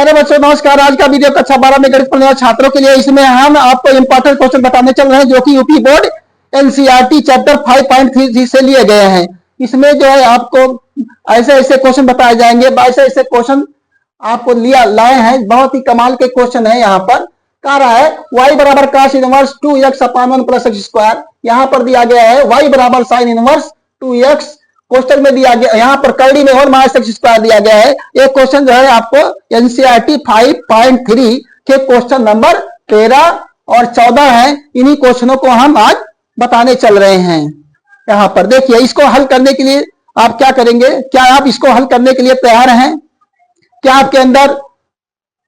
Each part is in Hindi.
प्यारे बच्चों नमस्कार। आज का वीडियो कक्षा 12 में गणित पढ़ने वाले छात्रों के लिए, इसमें हम आपको इंपॉर्टेंट क्वेश्चन बताने चल रहे हैं जो कि यूपी बोर्ड एनसीईआरटी चैप्टर 5.3 से लिए गए हैं। इसमें जो है आपको ऐसे ऐसे क्वेश्चन बताए जाएंगे, ऐसे ऐसे क्वेश्चन आपको लाए हैं। बहुत ही कमाल के क्वेश्चन है। यहाँ पर कह रहा है y बराबर cos इनवर्स 2x अपान 1 प्लस एक्स स्क्वायर। यहाँ पर दिया गया है y बराबर साइन इनवर्स 2x, कोष्टक में दिया गया, यहाँ पर कड़ी में 1 माइनस एक्स स्क्वायर दिया गया है। ये क्वेश्चन जो है आपको एनसीईआरटी 5.3 के क्वेश्चन नंबर 13 और 14 है। इन्हीं क्वेश्चनों को हम आज बताने चल रहे हैं। यहाँ पर देखिए, इसको हल करने के लिए आप क्या करेंगे? क्या आप इसको हल करने के लिए तैयार हैं? क्या आपके अंदर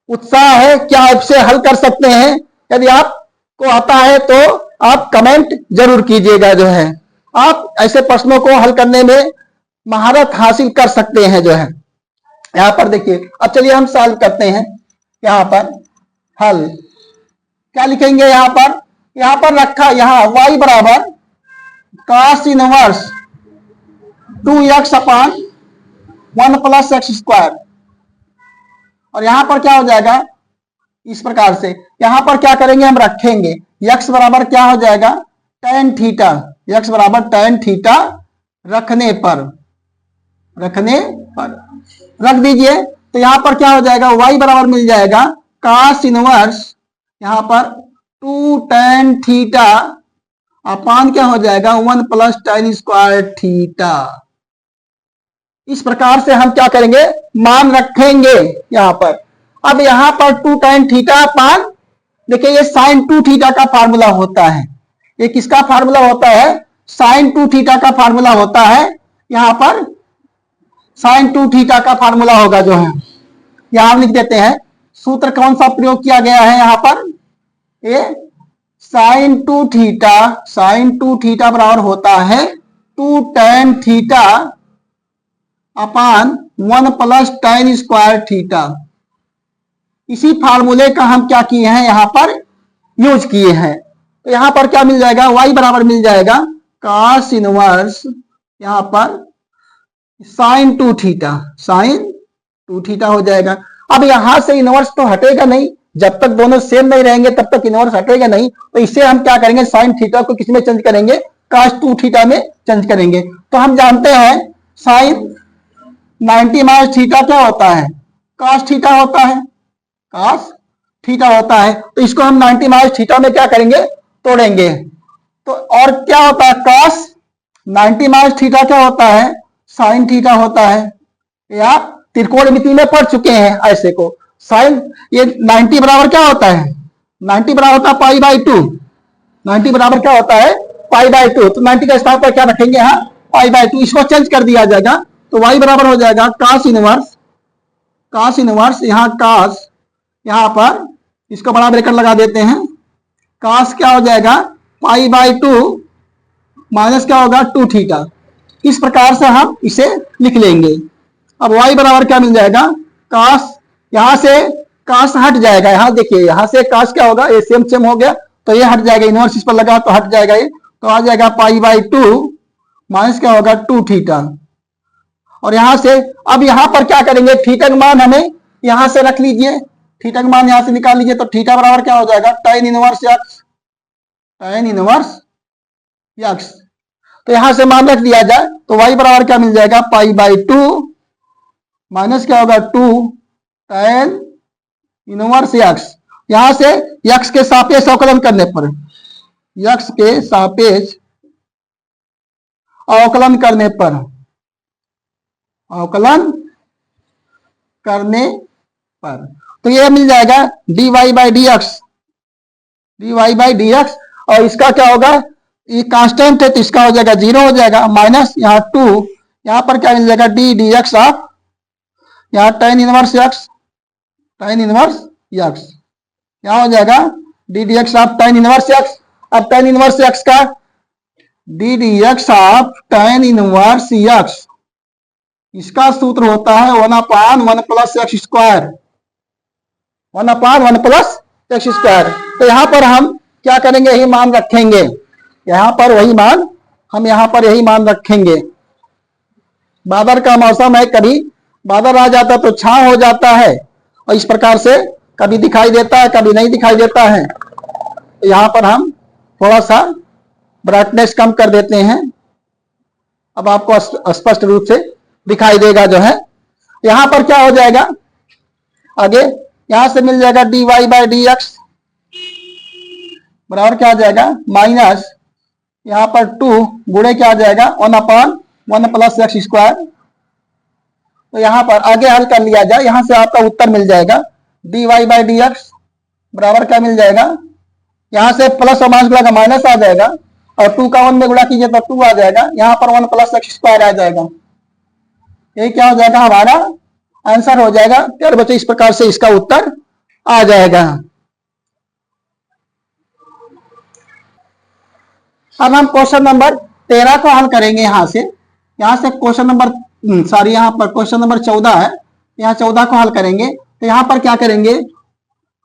उत्साह है? क्या आप इसे हल कर सकते हैं? यदि आपको आता है तो आप कमेंट जरूर कीजिएगा। जो है आप ऐसे प्रश्नों को हल करने में महारत हासिल कर सकते हैं। जो है यहाँ पर देखिए, अब चलिए हम सॉल्व करते हैं। यहाँ पर हल क्या लिखेंगे? यहाँ पर रखा, यहाँ y बराबर cos इनवर्स 2x अपान 1 प्लस एक्स स्क्वायर, और यहां पर क्या हो जाएगा इस प्रकार से। यहां पर क्या करेंगे? हम रखेंगे x बराबर क्या हो जाएगा tan थीटा, x बराबर tan थीटा रखने पर रख दीजिए। तो यहां पर क्या हो जाएगा? y बराबर मिल जाएगा cos इनवर्स यहां पर 2 tan थीटा अपान क्या हो जाएगा 1 प्लस tan स्क्वायर थीटा। इस प्रकार से हम क्या करेंगे? मान रखेंगे यहाँ पर। अब यहाँ पर 2 tan थीटा अपान, देखिए ये sin 2 थीटा का फार्मूला होता है। ये किसका फार्मूला होता है? sin 2 थीटा का फार्मूला होता है। यहाँ पर sin 2 थीटा का फार्मूला होगा। जो है यहां हम लिख देते हैं। सूत्र कौन सा प्रयोग किया गया है? यहाँ पर ये sin 2 थीटा बराबर होता है 2 tan theta upon 1 plus tan square theta. इसी फार्मूले का हम क्या किए हैं? यहाँ पर यूज किए हैं। तो यहाँ पर क्या मिल जाएगा? y बराबर मिल जाएगा cos इनवर्स यहाँ पर sin 2 थीटा हो जाएगा। अब यहां से इनवर्स तो हटेगा नहीं, जब तक दोनों सेम नहीं रहेंगे तब तक इनवर्स हटेगा नहीं। तो इसे हम क्या करेंगे? sin थीटा को किस में चेंज करेंगे? cos 2 थीटा में चेंज करेंगे। तो हम जानते हैं sin 90 माइनस थीटा क्या होता है? cos थीटा होता है, cos थीटा होता है। तो इसको हम 90 माइनस थीटा में क्या करेंगे? तोड़ेंगे। तो और क्या होता है? cos 90 माइनस थीटा क्या होता है? sin थीटा होता है। ये आप त्रिकोणमिति में पढ़ चुके हैं ऐसे को। sin ये 90 बराबर क्या होता है? 90 बराबर होता है पाई बाई 2। 90 बराबर क्या होता है? Pi by 2। तो 90 का स्थान पर क्या रखेंगे? यहाँ पाई बाई 2। इसको चेंज कर दिया जाएगा तो y बराबर हो जाएगा cos इनवर्स यहाँ cos, यहाँ पर इसको बड़ा ब्रैकेट लगा देते हैं। cos क्या हो जाएगा? पाई बाई 2 माइनस क्या होगा 2 थीटा। इस प्रकार से हम इसे लिख लेंगे। अब y बराबर क्या मिल जाएगा? cos, यहां से cos हट जाएगा। यहाँ देखिए, यहां से cos क्या होगा? ये सेम हो गया तो ये हट जाएगा, इनवर्स इस पर लगा तो हट जाएगा। ये तो आ जाएगा पाई बाई 2 माइनस क्या होगा 2 थीटा। और यहां से अब यहां पर क्या करेंगे? थीटा का मान हमें यहां से रख लीजिए, थीटा का मान यहां से निकाल लीजिए। तो थीटा बराबर क्या हो जाएगा? tan inverse x। तो यहां से मान रख दिया जाए तो y बराबर क्या मिल जाएगा? पाई बाई 2 माइनस क्या होगा 2 tan इनवर्स x। यहां से x के सापेक्ष अवकलन करने पर, x के सापेक्ष अवकलन करने पर तो ये मिल जाएगा dy बाई dx। और इसका क्या होगा? ये कांस्टेंट है तो इसका हो जाएगा 0 हो जाएगा, माइनस यहाँ 2, यहाँ पर क्या मिल जाएगा? d dx ऑफ यहाँ tan इनवर्स x, यहाँ हो जाएगा d dx of tan inverse x। अब tan इनवर्स x का d dx of tan inverse x, इसका सूत्र होता है 1 अपान 1 प्लस एक्स स्क्वायर, 1 अपान 1 प्लस एक्स स्क्वायर। तो यहां पर हम क्या करेंगे? यही मान रखेंगे। यहां पर वही मान हम यहां पर यही मान रखेंगे। बादल का मौसम है, कभी बादल आ जाता तो छांव हो जाता है और इस प्रकार से कभी दिखाई देता है, कभी नहीं दिखाई देता है। तो यहाँ पर हम थोड़ा सा ब्राइटनेस कम कर देते हैं, अब आपको स्पष्ट रूप से दिखाई देगा जो है। यहाँ पर क्या हो जाएगा, आगे यहां से मिल जाएगा dy बाई डी एक्स बराबर क्या आ जाएगा, माइनस यहाँ पर 2 गुणे क्या आ जाएगा 1/1 प्लस एक्स स्क्वायर। तो यहाँ पर आगे हल कर लिया जाए, यहां से आपका उत्तर मिल जाएगा dy बाई डी एक्स बराबर क्या मिल जाएगा, यहां से प्लस और माइनस गुणा माइनस आ जाएगा और 2 का 1 में गुणा कीजिए तो 2 आ जाएगा, यहाँ पर 1 प्लस एक्स स्क्वायर आ जाएगा। यही क्या हो जाएगा, हमारा आंसर हो जाएगा। प्यारे बच्चों, इस प्रकार से इसका उत्तर आ जाएगा। अब हम क्वेश्चन नंबर 13 को हल करेंगे। यहां से क्वेश्चन नंबर यहाँ पर क्वेश्चन नंबर 14 है, यहाँ 14 को हल करेंगे। तो यहाँ पर क्या करेंगे,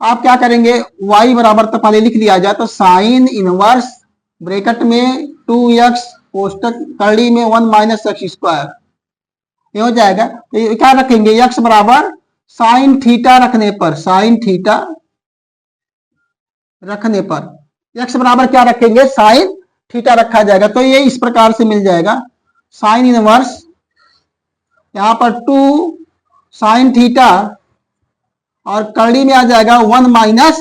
आप क्या करेंगे, y बराबर तो पहले लिख लिया जाए, तो साइन इनवर्स ब्रैकेट में 2x कोष्टक कर्ली में 1 माइनस एक्स स्क्वायर, ये हो जाएगा। तो ये क्या रखेंगे, x बराबर साइन थीटा रखने पर, साइन थीटा रखने पर x बराबर क्या रखेंगे, साइन थीटा रखा जाएगा। तो ये इस प्रकार से मिल जाएगा, साइन इनवर्स यहां पर 2 साइन थीटा और कर्ली में आ जाएगा 1 माइनस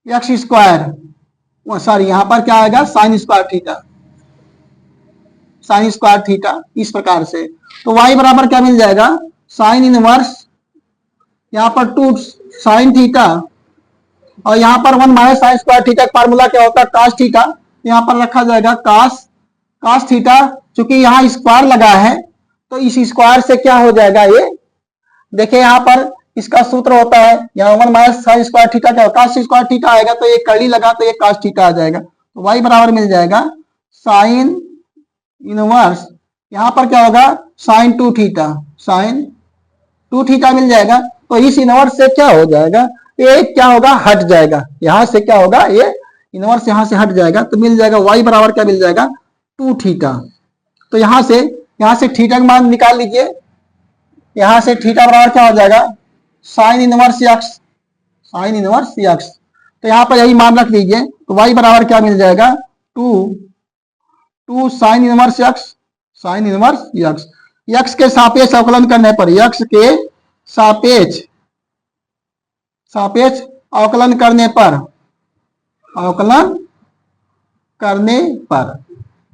एक्स स्क्वायर, सॉरी यहां पर क्या आएगा, sine square theta, sine square theta, इस प्रकार से। तो y बराबर क्या मिल जाएगा, साइन इनवर्स यहां पर 2 साइन थीटा और यहां पर 1 माइनस साइन स्क्वायर थीटा का फार्मूला क्या होता है, कास थीटा, यहां पर रखा जाएगा कास थीटा। चूंकि यहां स्क्वायर लगा है तो इस स्क्वायर से क्या हो जाएगा, ये देखिए यहां पर इसका सूत्र होता है, यहाँ 1 माइनस साइन स्क्वायर थीटा क्या होगा, कास स्क्वायर थीटा आएगा, तो ये कर्ली लगा तो ये कास थीटा आ जाएगा। तो y बराबर मिल जाएगा साइन इनवर्स, यहां पर क्या होगा, साइन 2 थीटा, साइन 2 थीटा मिल जाएगा। तो इस इनवर्स से क्या हो जाएगा, ये क्या होगा, हट जाएगा, यहां से क्या होगा, ये इनवर्स यहां से हट जाएगा। तो मिल जाएगा y बराबर क्या मिल जाएगा, 2 थीटा। तो यहां से थीटा का मान निकाल लीजिए, यहां से थीटा बराबर क्या हो जाएगा, sine inverse x, sine inverse x. तो यहां पर यही मान रख लीजिए। तो y बराबर क्या मिल जाएगा, 2 sine inverse x, sine inverse x. X के सापेक्ष अवकलन करने पर, एक्स के सापेक्ष अवकलन करने पर,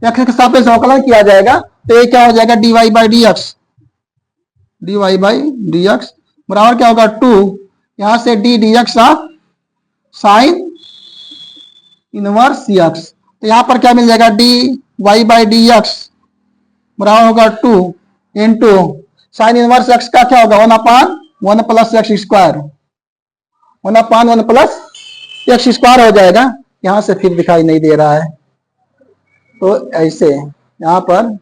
एक्स के सापेक्ष अवकलन किया जाएगा। तो ये क्या हो जाएगा, dy by D x, dy by D x बराबर क्या होगा, 2 यहां से d dx of sine inverse x. तो यहां पर क्या मिल जाएगा, dy बाई डी एक्स बराबर होगा 2 इंटू साइन इनवर्स एक्स का क्या होगा, 1/1 plus x square, 1/1 plus x square हो जाएगा। यहां से फिर दिखाई नहीं दे रहा है, तो ऐसे यहां पर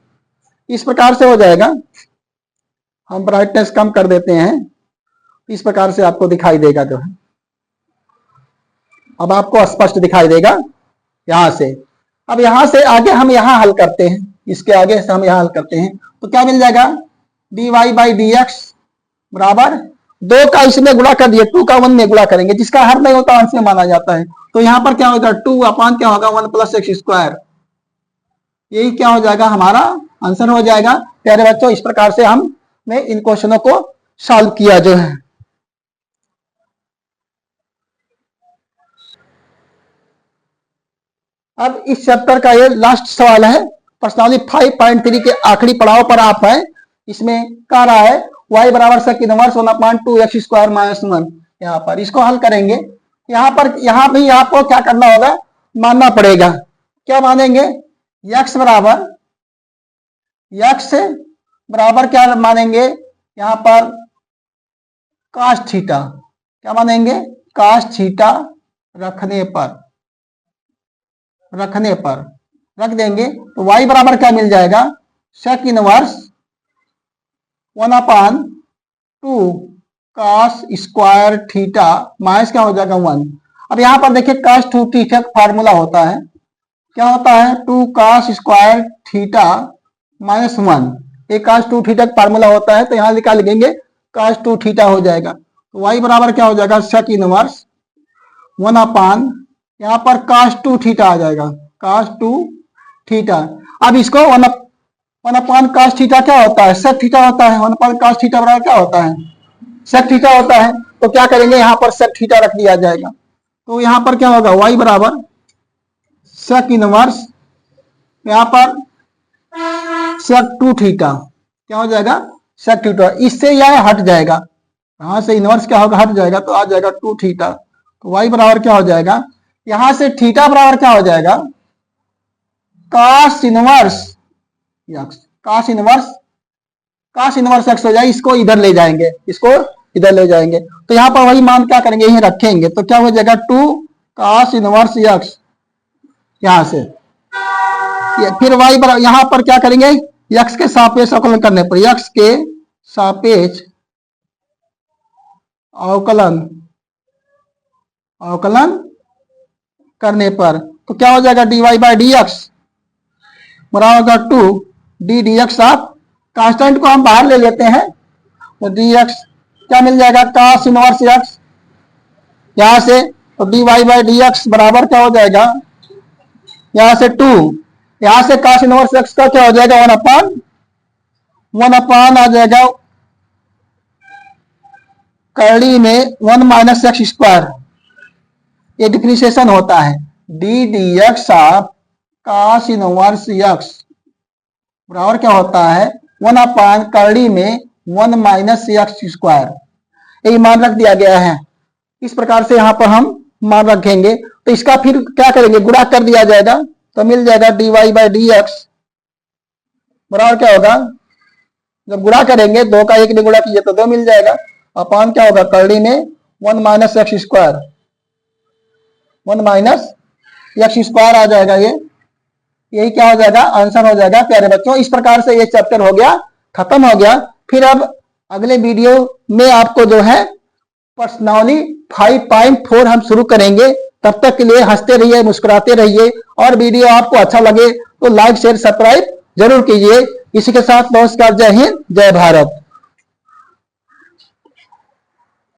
इस प्रकार से हो जाएगा। हम ब्राइटनेस कम कर देते हैं, इस प्रकार से आपको दिखाई देगा जो है, अब आपको स्पष्ट दिखाई देगा यहां से। अब यहां से आगे हम यहां हल करते हैं, इसके आगे से हम यहां हल करते हैं। तो क्या मिल जाएगा, dy बाई डी एक्स बराबर 2 का इसमें गुणा कर दिए, 2 का 1 में गुणा करेंगे, जिसका हर नहीं होता अंश में माना जाता है। तो यहां पर क्या होगा, 2 अपान क्या होगा, 1 प्लस एक्स स्क्वायर, यही क्या हो जाएगा, हमारा आंसर हो जाएगा। प्यारे बच्चों, इस प्रकार से हमने इन क्वेश्चनों को सॉल्व किया जो है। अब इस चैप्टर का ये लास्ट सवाल है, प्रश्नावली 5.3 के आखिरी पड़ाव पर आप हैं। इसमें कह रहा है y बराबर sec inverse 1/2 x square minus 1, यहाँ पर इसको हल करेंगे। यहाँ भी आपको क्या करना होगा, मानना पड़ेगा। क्या मानेंगे, x बराबर क्या मानेंगे, यहाँ पर काश थीटा, क्या मानेंगे, काश थीटा रखने पर रख देंगे। तो y बराबर क्या मिल जाएगा, sec inverse 1/2 cos square theta minus क्या हो जाएगा 1। अब यहां पर देखिए कास 2 थीटा का फार्मूला होता है, क्या होता है, 2 कास स्क्वायर थीटा माइनस 1, एक कास 2 थीटा का फार्मूला होता है। तो यहां निकाल लेंगे कास 2 थीटा हो जाएगा। तो y बराबर क्या हो जाएगा, सेक इनवर्स 1 अपान यहाँ पर cos 2 थीटा आ जाएगा, cos 2 थीटा। अब इसको 1 अपान cos थीटा क्या होता है, सेक थीटा होता है। 1 अपान cos थीटा बराबर क्या होता है, सेक थीटा होता है। तो क्या करेंगे, यहाँ पर सेक थीटा रख दिया जाएगा। तो यहाँ पर क्या होगा, y बराबर सेक इनवर्स यहाँ पर सेक 2 थीटा क्या हो जाएगा, सेक थीटा। इससे यह हट जाएगा, यहां से इनवर्स क्या होगा, हट जाएगा, तो आ जाएगा 2 थीटा। तो y बराबर क्या हो जाएगा, यहां से थीटा बराबर क्या हो जाएगा, cos inverse x, cos inverse x हो जाएगा। इसको इधर ले जाएंगे, इसको इधर ले जाएंगे, तो यहाँ पर वही मान क्या करेंगे, यही रखेंगे। तो क्या हो जाएगा 2 cos इनवर्स x यहां से। फिर y बराबर यहां पर क्या करेंगे, x के सापेक्ष अवकलन करने पर, x के सापेक्ष अवकलन करने पर, तो क्या हो जाएगा, dy बाई डी एक्स बराबर होगा 2 डी डी एक्स। आप कांस्टेंट को हम बाहर ले लेते हैं, तो डी एक्स क्या मिल जाएगा, cos इनवर्स x यहां से। तो dy बाई डी एक्स बराबर क्या हो जाएगा, यहां से 2, यहां से cos इनवर्स x का क्या हो जाएगा, 1 अपान आ जाएगा करड़ी में 1 माइनस एक्स स्क्वायर, ये डिफरेंशिएशन होता है। D D x of cos inverse x बराबर क्या होता है, 1 अपान करड़ी में 1 माइनस एक्स स्क्वायर, यही मान रख दिया गया है। इस प्रकार से यहाँ पर हम मान रखेंगे। तो इसका फिर क्या करेंगे, गुणा कर दिया जाएगा, तो मिल जाएगा dy बाई डी एक्स बराबर क्या होगा, जब गुणा करेंगे 2 का 1 ने गुणा कीजिए तो 2 मिल जाएगा, अपान क्या होगा करड़ी में 1 minus x square, 1 minus x square आ जाएगा। यही क्या हो जाएगा, आंसर हो जाएगा प्यारे बच्चों। इस प्रकार से ये चैप्टर हो गया, खत्म हो गया। फिर अब अगले वीडियो में आपको जो है पर्सनली 5.4 हम शुरू करेंगे। तब तक के लिए हंसते रहिए, मुस्कुराते रहिए, और वीडियो आपको अच्छा लगे तो लाइक शेयर सब्सक्राइब जरूर कीजिए। इसी के साथ नमस्कार, जय हिंद, जय भारत।